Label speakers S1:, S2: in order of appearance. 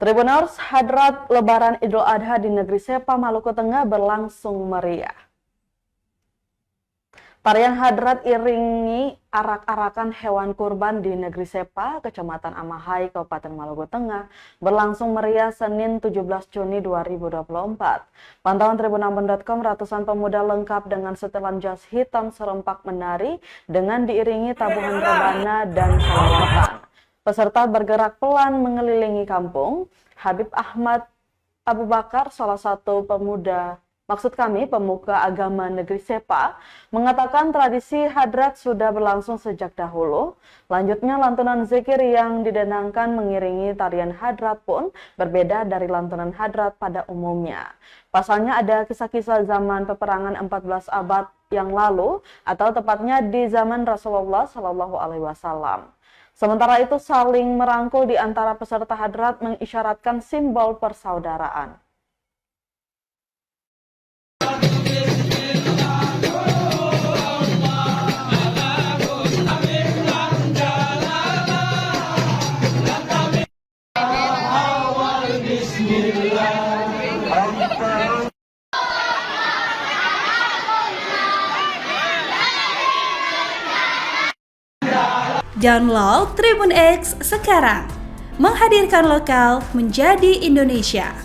S1: Tribuners, hadrat Lebaran Idul Adha di negeri Sepa, Maluku Tengah berlangsung meriah. Tarian hadrat iringi arak-arakan hewan kurban di negeri Sepa, Kecamatan Amahai, Kabupaten Maluku Tengah, berlangsung meriah Senin 17 Juni 2024. Pantauan tribunambon.com, ratusan pemuda lengkap dengan setelan jas hitam serempak menari dengan diiringi tabuhan rebana dan salawatan. Peserta bergerak pelan mengelilingi kampung. Habib Ahmad Abu Bakar, salah satu pemuka agama negeri Sepa, mengatakan tradisi hadrat sudah berlangsung sejak dahulu. Lanjutnya, lantunan zikir yang didenangkan mengiringi tarian hadrat pun berbeda dari lantunan hadrat pada umumnya. Pasalnya ada kisah-kisah zaman peperangan 14 abad yang lalu, atau tepatnya di zaman Rasulullah SAW. Sementara itu, saling merangkul di antara peserta hadrat mengisyaratkan simbol persaudaraan.
S2: Download Tribun X sekarang, menghadirkan lokal menjadi Indonesia.